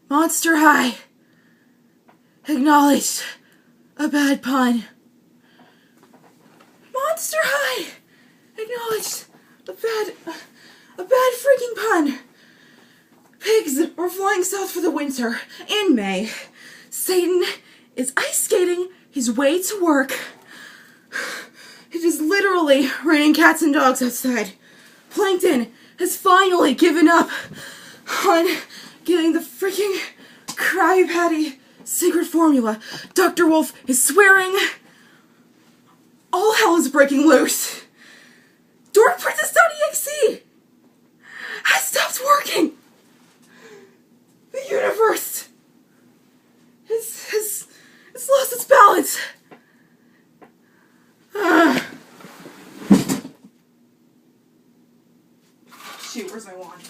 Monster High acknowledged a bad pun. Monster High acknowledged a bad freaking pun. Pigs are flying south for the winter in May. Satan is ice skating his way to work. It is literally raining cats and dogs outside. Plankton has finally given up on getting the freaking Krabby Patty secret formula. Dr. Wolf is swearing. All hell is breaking loose. DorkPrincess.exe has stopped working. The universe has lost its balance. Shoot, where's my wand?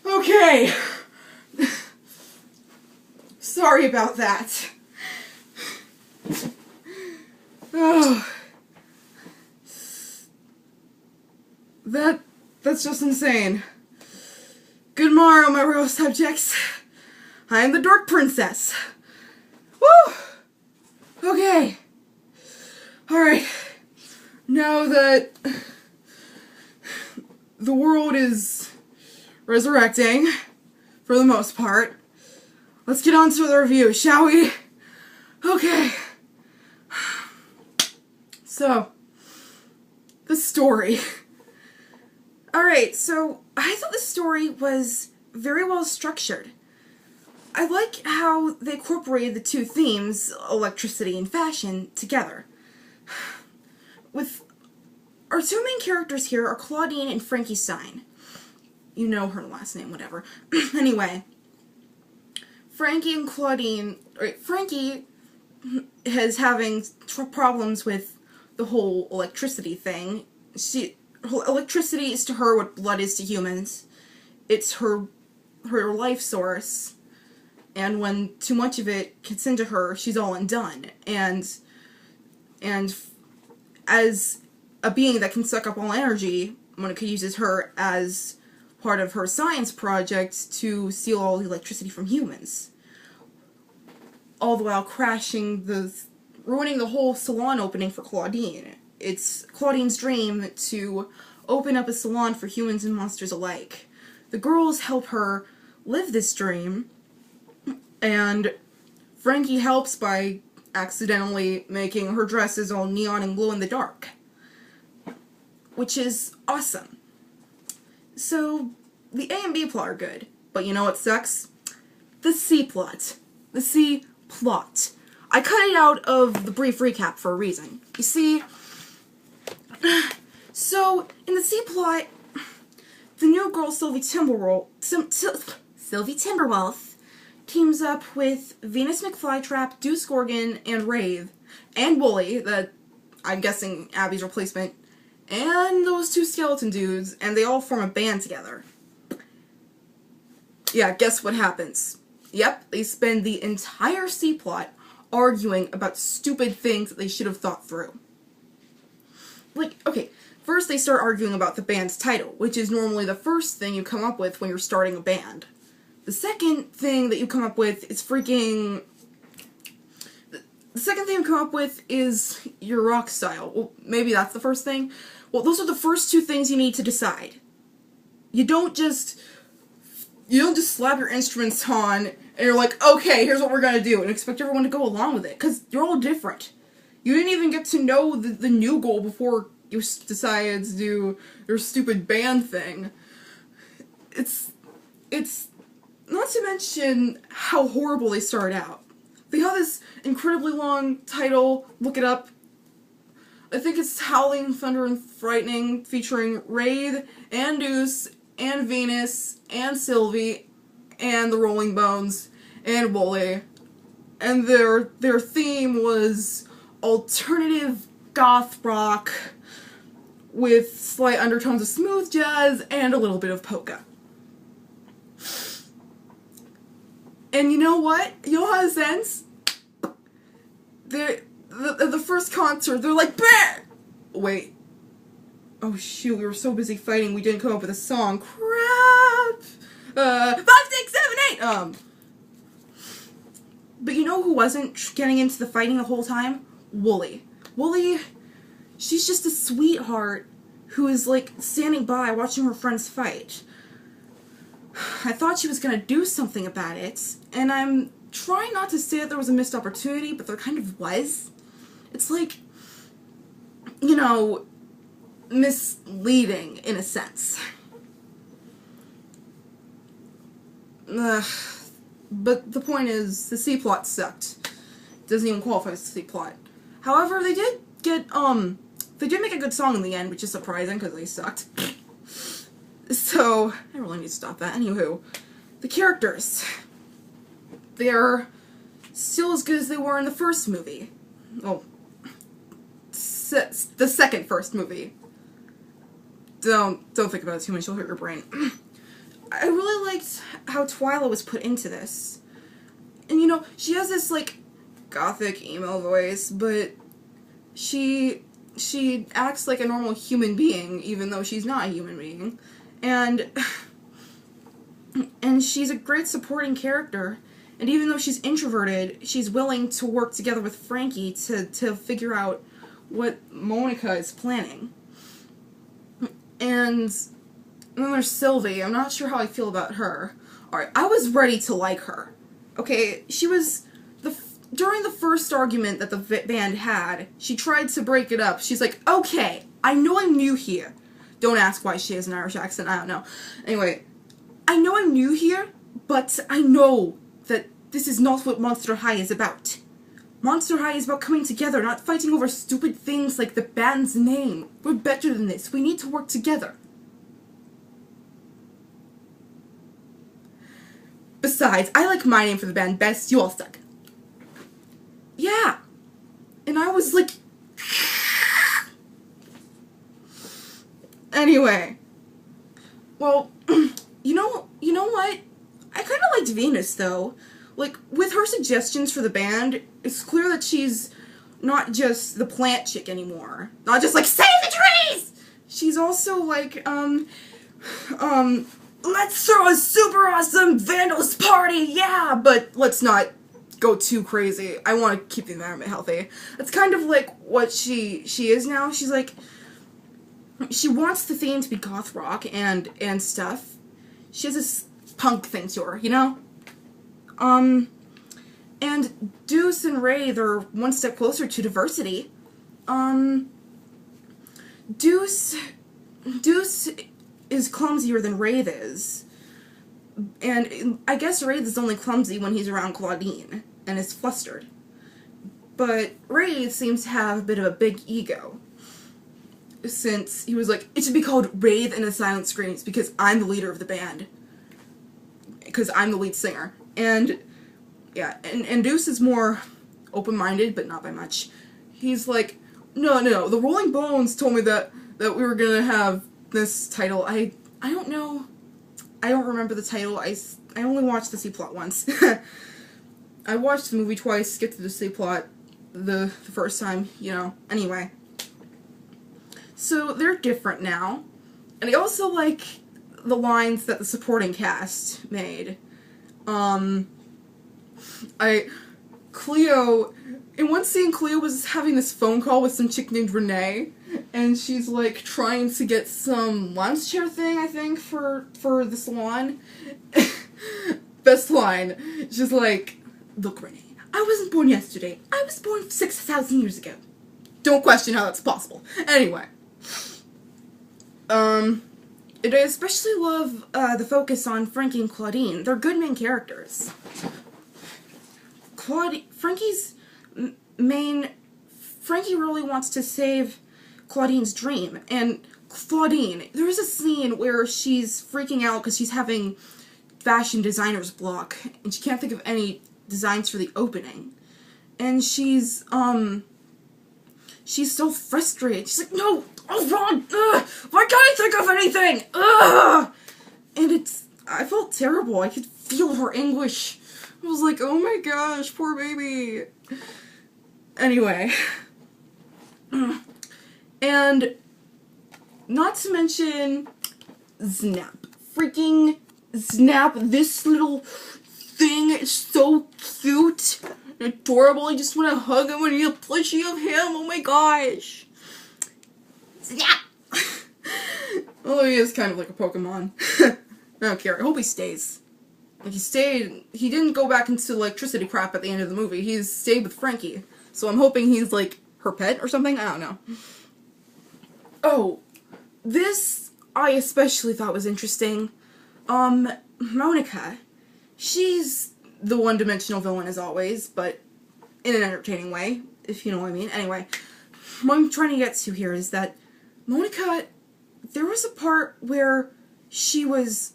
Okay. Sorry about that. Oh. That's just insane. Good morrow, my real subjects. I am the Dork Princess. Woo! Okay. Alright. Now that the world is resurrecting, for the most part, let's get on to the review, shall we? Okay. So, the story. Alright, so I thought the story was very well structured. I like how they incorporated the two themes, electricity and fashion, together. With our two main characters here are Claudine and Frankie Stein. You know her last name, whatever. Anyway, Frankie and Claudine, Frankie is having problems with the whole electricity thing. Electricity is to her what blood is to humans. It's her life source. And when too much of it gets into her, she's all undone. And as a being that can suck up all energy, Moanica uses her as part of her science project to steal all the electricity from humans. All the while ruining the whole salon opening for Claudine. It's Claudine's dream to open up a salon for humans and monsters alike. The girls help her live this dream, and Frankie helps by accidentally making her dresses all neon and glow in the dark. Which is awesome. So, the A and B plot are good, but you know what sucks? The C plot. The C plot. I cut it out of the brief recap for a reason. You see, so, in the C plot, the new girl Sylvie Timberwolf teams up with Venus McFlytrap, Deuce Gorgon, and Rave, and Wooly, that I'm guessing Abby's replacement, and those two skeleton dudes, and they all form a band together. Yeah, guess what happens? Yep, they spend the entire C-plot arguing about stupid things that they should have thought through. Like, okay, first they start arguing about the band's title, which is normally the first thing you come up with when you're starting a band. The second thing that you come up with is freaking... The second thing you come up with is your rock style. Well, maybe that's the first thing. Well, those are the first two things you need to decide. You don't just slap your instruments on and you're like, okay, here's what we're gonna do, and expect everyone to go along with it, because you're all different. You didn't even get to know the new goal before you decided to do your stupid band thing. It's not to mention how horrible they start out. They have this incredibly long title, look it up. I think it's Howling, Thunder, and Frightening, featuring Wraith, and Deuce, and Venus, and Sylvie, and the Rolling Bones, and Wooly. And their theme was alternative goth rock with slight undertones of smooth jazz and a little bit of polka. And you know what? You know how this ends? The first concert, they're like, bah! Wait. Oh shoot, we were so busy fighting we didn't come up with a song. Crap! 5, 6, 7, 8! But you know who wasn't getting into the fighting the whole time? Wooly. Wooly, she's just a sweetheart who is, like, standing by watching her friends fight. I thought she was gonna do something about it, and I'm trying not to say that there was a missed opportunity, but there kind of was. It's like, you know, misleading in a sense. But the point is, the C-plot sucked. It doesn't even qualify as a C-plot. However, they did make a good song in the end, which is surprising, because they sucked. So, I really need to stop that. Anywho, the characters. They're still as good as they were in the first movie. Oh, the second first movie. Don't think about it too much, you'll hurt your brain. I really liked how Twyla was put into this. And you know, she has this, like, gothic emo voice, but she acts like a normal human being, even though she's not a human being. And she's a great supporting character. And even though she's introverted, she's willing to work together with Frankie to figure out what Moanica is planning. And then there's Sylvie. I'm not sure how I feel about her. Alright, I was ready to like her. Okay, she was... During the first argument that the band had, she tried to break it up. She's like, okay, I know I'm new here. Don't ask why she has an Irish accent, I don't know. Anyway, I know I'm new here, but I know that this is not what Monster High is about. Monster High is about coming together, not fighting over stupid things like the band's name. We're better than this. We need to work together. Besides, I like my name for the band best. You all suck. Yeah. And I was like... Anyway. Well, you know what? I kind of liked Venus, though. Like, with her suggestions for the band, it's clear that she's not just the plant chick anymore. Not just like, save the trees! She's also like, let's throw a super awesome Vandals party, yeah! But let's not go too crazy. I want to keep the environment healthy. That's kind of like what she is now. She's like, she wants the theme to be goth rock and stuff. She has this punk thing to her, you know? And Deuce and Ray, they're one step closer to diversity. Deuce is clumsier than Wraith is. And I guess Wraith is only clumsy when he's around Claudine and is flustered. But Wraith seems to have a bit of a big ego. Since he was like, it should be called Wraith and the Silent Screams because I'm the leader of the band. Because I'm the lead singer. And, yeah, and Deuce is more open-minded, but not by much. He's like, no, the Rolling Bones told me that we were gonna have this title. I don't know. I don't remember the title. I only watched the C-plot once. I watched the movie twice, skipped the C-plot the first time, you know. Anyway. So, they're different now. And I also like the lines that the supporting cast made. Cleo, in one scene, Cleo was having this phone call with some chick named Renee, and she's, like, trying to get some lounge chair thing, I think, for the salon. Best line. She's like, look, Renee, I wasn't born yesterday. I was born 6,000 years ago. Don't question how that's possible. Anyway. I especially love, the focus on Frankie and Claudine. They're good main characters. Frankie's Frankie really wants to save Claudine's dream, and Claudine, there's a scene where she's freaking out because she's having fashion designer's block, and she can't think of any designs for the opening, and she's so frustrated. She's like, no, oh wrong, why can't I think of anything, and I felt terrible. I could feel her anguish. I was like, oh my gosh, poor baby. Anyway. And not to mention Snap. Freaking Snap. This little thing is so cute and adorable. I just want to hug him and eat a plushie of him. Oh my gosh. Snap. Although he is kind of like a Pokemon. I don't care. I hope he stays. Like, he didn't go back into electricity crap at the end of the movie. He stayed with Frankie. So I'm hoping he's, like, her pet or something? I don't know. Oh, this I especially thought was interesting. Moanica. She's the one-dimensional villain as always, but in an entertaining way, if you know what I mean. Anyway, what I'm trying to get to here is that Moanica, there was a part where she was,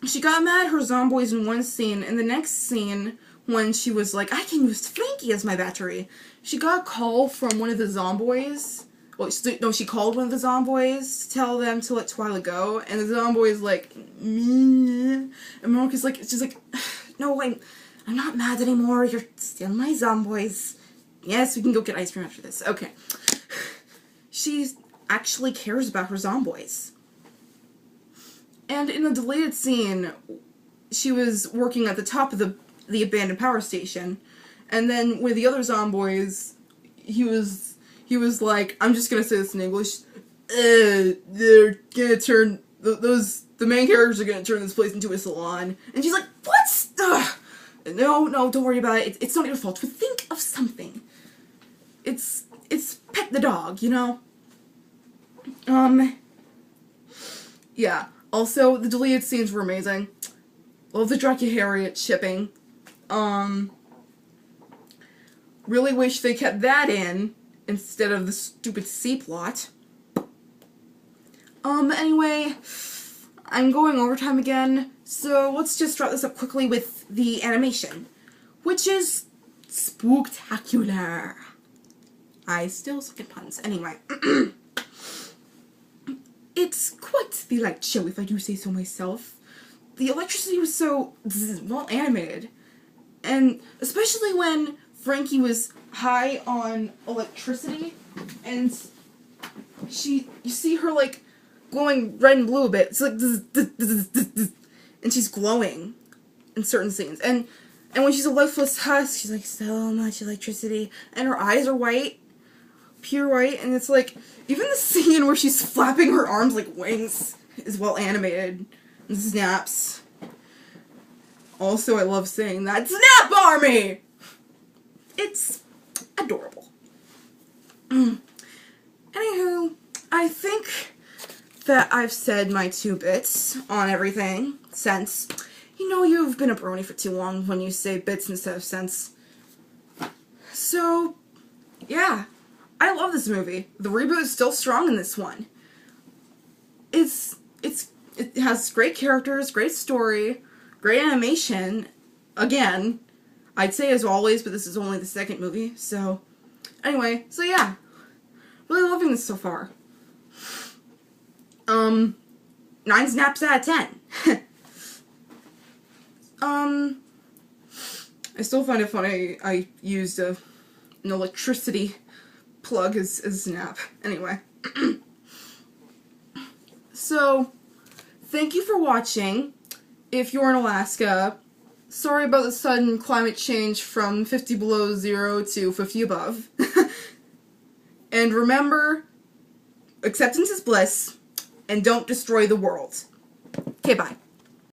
she got mad at her zomboids in one scene, and the next scene, when she was like, I can use Frankie as my battery, she got a call from one of the zomboids. Well, she called one of the zomboids to tell them to let Twyla go, and the zomboid's like, and Monica's like, she's like, no, I'm not mad anymore, you're still my zomboids. Yes, we can go get ice cream after this. Okay. She actually cares about her zomboids. And in the deleted scene, she was working at the top of the abandoned power station, and then with the other zomboids, he was like, I'm just gonna say this in English, they're gonna turn, the main characters are gonna turn this place into a salon. And she's like, what? Ugh. No, don't worry about it. It's not your fault. But think of something. It's pet the dog, you know? Yeah. Also, the deleted scenes were amazing. Love the Dracula Harriet shipping. Really wish they kept that in instead of the stupid C-plot. Anyway, I'm going overtime again, so let's just wrap this up quickly with the animation, which is spooktacular. I still suck at puns. Anyway. It's quite the light show, if I do say so myself. The electricity was so well animated, and especially when Frankie was high on electricity, and you see her like glowing red and blue a bit. It's like and she's glowing in certain scenes, and when she's a lifeless husk, she's like so much electricity, and her eyes are white. Pure white, and it's like, even the scene where she's flapping her arms like wings is well animated, and snaps. Also, I love saying that, Snap Army! It's adorable. Anywho, I think that I've said my 2 bits on everything, since, you know, you've been a brony for too long when you say bits instead of cents. So, yeah. I love this movie. The reboot is still strong in this one. It has great characters, great story, great animation. Again, I'd say as always, but this is only the 2nd movie, so... Anyway, so yeah. Really loving this so far. 9 snaps out of 10. I still find it funny I used an electricity plug as Snap. Anyway. So, thank you for watching. If you're in Alaska, sorry about the sudden climate change from 50 below 0 to 50 above. And remember, acceptance is bliss, and don't destroy the world. Okay, bye.